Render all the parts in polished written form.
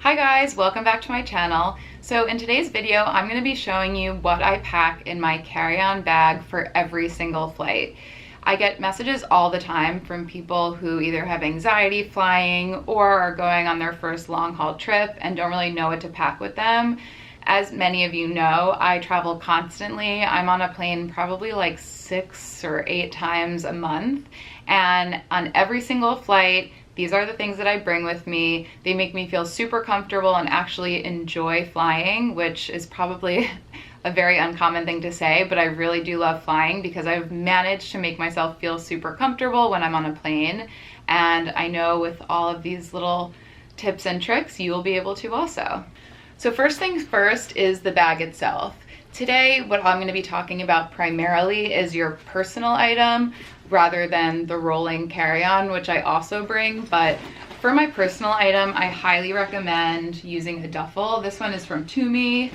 Hi guys, welcome back to my channel. So in today's video, I'm going to be showing you what I pack in my carry-on bag for every single flight. I get messages all the time from people who either have anxiety flying or are going on their first long-haul trip and don't really know what to pack with them. As many of you know, I travel constantly. I'm on a plane probably like 6 or 8 times a month, and on every single flight, these are the things that I bring with me. They make me feel super comfortable and actually enjoy flying, which is probably a very uncommon thing to say, but I really do love flying because I've managed to make myself feel super comfortable when I'm on a plane. And I know with all of these little tips and tricks, you will be able to also. So first things first is the bag itself. Today, what I'm going to be talking about primarily is your personal item rather than the rolling carry-on, which I also bring. But for my personal item, I highly recommend using a duffel. This one is from Tumi,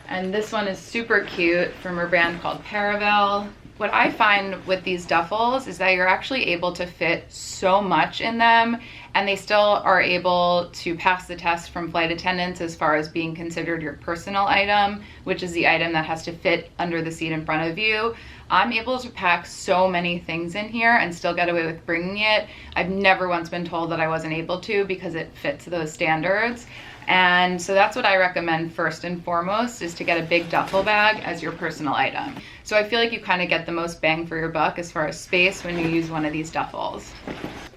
and this one is super cute from a brand called Paravel. What I find with these duffels is that you're actually able to fit so much in them, and they still are able to pass the test from flight attendants as far as being considered your personal item, which is the item that has to fit under the seat in front of you. I'm able to pack so many things in here and still get away with bringing it. I've never once been told that I wasn't able to because it fits those standards. And so that's what I recommend first and foremost, is to get a big duffel bag as your personal item. So I feel like you kind of get the most bang for your buck as far as space when you use one of these duffels.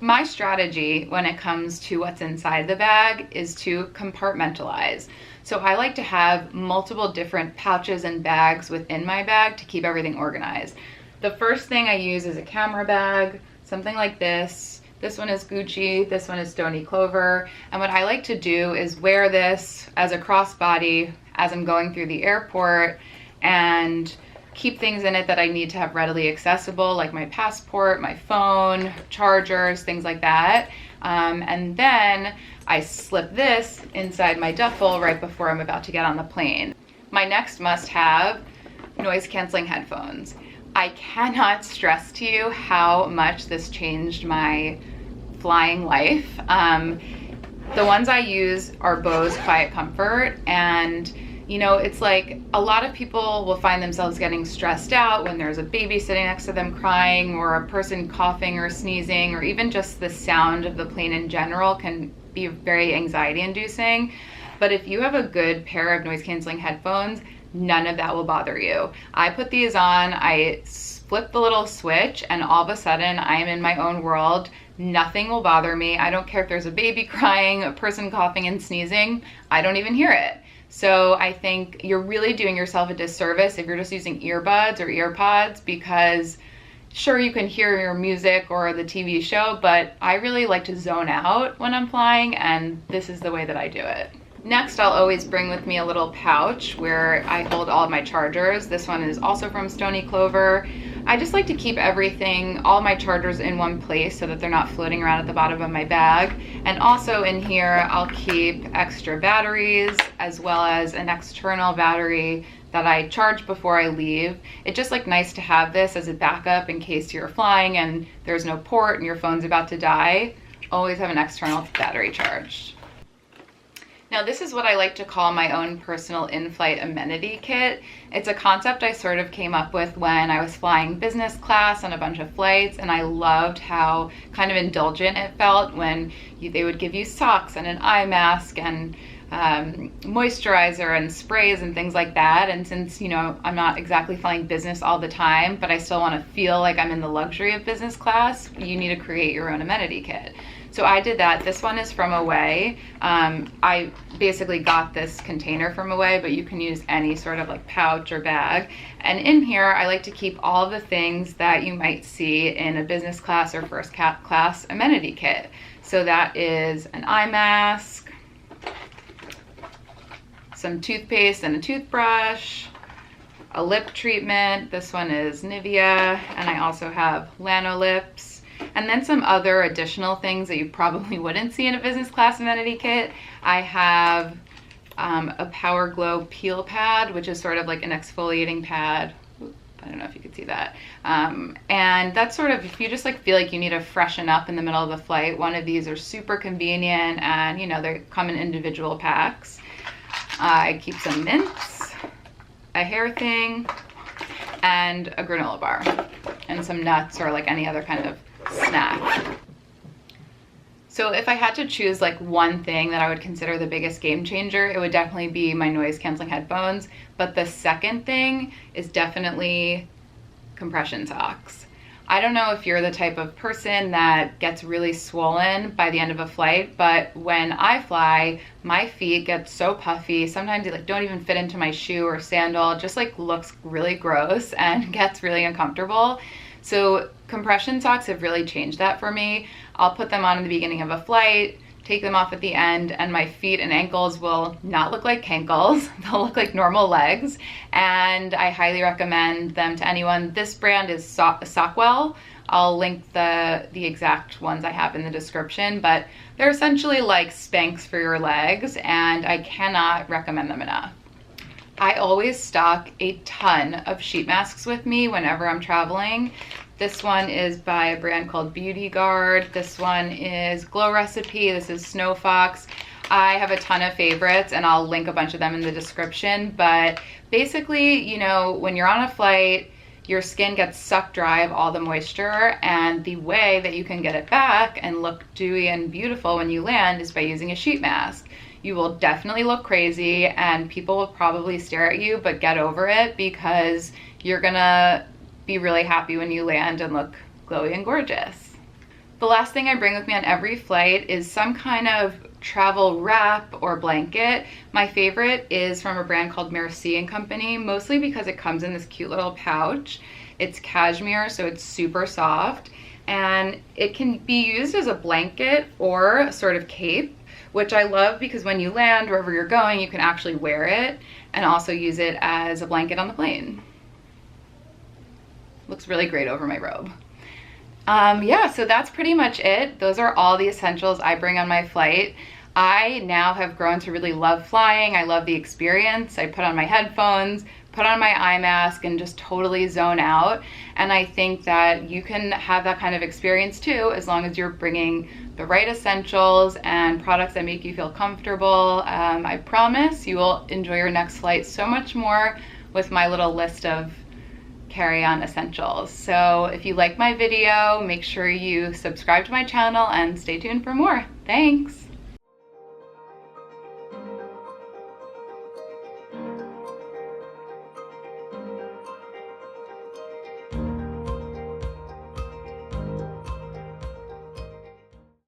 My strategy when it comes to what's inside the bag is to compartmentalize. So I like to have multiple different pouches and bags within my bag to keep everything organized. The first thing I use is a camera bag, something like this. This one is Gucci, this one is Stony Clover. And what I like to do is wear this as a crossbody as I'm going through the airport and keep things in it that I need to have readily accessible, like my passport, my phone, chargers, things like that. And then I slip this inside my duffel right before I'm about to get on the plane. My next must-have, noise-canceling headphones. I cannot stress to you how much this changed my flying life. The ones I use are Bose Quiet Comfort, and you know, it's like a lot of people will find themselves getting stressed out when there's a baby sitting next to them crying, or a person coughing or sneezing, or even just the sound of the plane in general can be very anxiety inducing. But if you have a good pair of noise canceling headphones, none of that will bother you. I put these on, I flip the little switch, and all of a sudden I am in my own world. Nothing will bother me. I don't care if there's a baby crying, a person coughing and sneezing, I don't even hear it. So I think you're really doing yourself a disservice if you're just using earbuds or earpods, because sure, you can hear your music or the TV show, but I really like to zone out when I'm flying, and this is the way that I do it. Next, I'll always bring with me a little pouch where I hold all of my chargers. This one is also from Stony Clover. I just like to keep everything, all my chargers in one place so that they're not floating around at the bottom of my bag. And also in here, I'll keep extra batteries as well as an external battery that I charge before I leave. It's just like nice to have this as a backup in case you're flying and there's no port and your phone's about to die. Always have an external battery charged. Now this is what I like to call my own personal in-flight amenity kit. It's a concept I sort of came up with when I was flying business class on a bunch of flights, and I loved how kind of indulgent it felt when they would give you socks and an eye mask and moisturizer and sprays and things like that. And since, you know, I'm not exactly flying business all the time, but I still want to feel like I'm in the luxury of business class, you need to create your own amenity kit. So I did that. This one is from Away. I basically got this container from Away, but you can use any sort of like pouch or bag. And in here, I like to keep all of the things that you might see in a business class or first class amenity kit. So that is an eye mask, some toothpaste and a toothbrush, a lip treatment. This one is Nivea, and I also have Lanolips. And then some other additional things that you probably wouldn't see in a business class amenity kit. I have a Power Glow peel pad, which is sort of like an exfoliating pad I don't know if you could see that. And that's sort of, if you just like feel like you need to freshen up in the middle of the flight, one of these are super convenient, and you know, they come in individual packs. I keep some mints, a hair thing, and a granola bar, and some nuts or like any other kind of snack. So if I had to choose like one thing that I would consider the biggest game changer, it would definitely be my noise canceling headphones. But the second thing is definitely compression socks. I don't know if you're the type of person that gets really swollen by the end of a flight, but when I fly, my feet get so puffy. Sometimes they like don't even fit into my shoe or sandal. It just like looks really gross and gets really uncomfortable. So compression socks have really changed that for me. I'll put them on in the beginning of a flight, take them off at the end, and my feet and ankles will not look like cankles. They'll look like normal legs, and I highly recommend them to anyone. This brand is Sockwell. I'll link the exact ones I have in the description, but they're essentially like Spanx for your legs, and I cannot recommend them enough. I always stock a ton of sheet masks with me whenever I'm traveling. This one is by a brand called Beauty Guard. This one is Glow Recipe. This is Snow Fox. I have a ton of favorites, and I'll link a bunch of them in the description. But basically, you know, when you're on a flight, your skin gets sucked dry of all the moisture, and the way that you can get it back and look dewy and beautiful when you land is by using a sheet mask. You will definitely look crazy, and people will probably stare at you, but get over it, because you're gonna be really happy when you land and look glowy and gorgeous. The last thing I bring with me on every flight is some kind of travel wrap or blanket. My favorite is from a brand called Merci & Company, mostly because it comes in this cute little pouch. It's cashmere, so it's super soft, and it can be used as a blanket or a sort of cape, which I love because when you land, wherever you're going, you can actually wear it and also use it as a blanket on the plane. Looks really great over my robe. Yeah, so that's pretty much it. Those are all the essentials I bring on my flight. I now have grown to really love flying. I love the experience. I put on my headphones, put on my eye mask, and just totally zone out. And I think that you can have that kind of experience too, as long as you're bringing the right essentials and products that make you feel comfortable. I promise you will enjoy your next flight so much more with my little list of carry-on essentials. So if you like my video, make sure you subscribe to my channel and stay tuned for more. Thanks.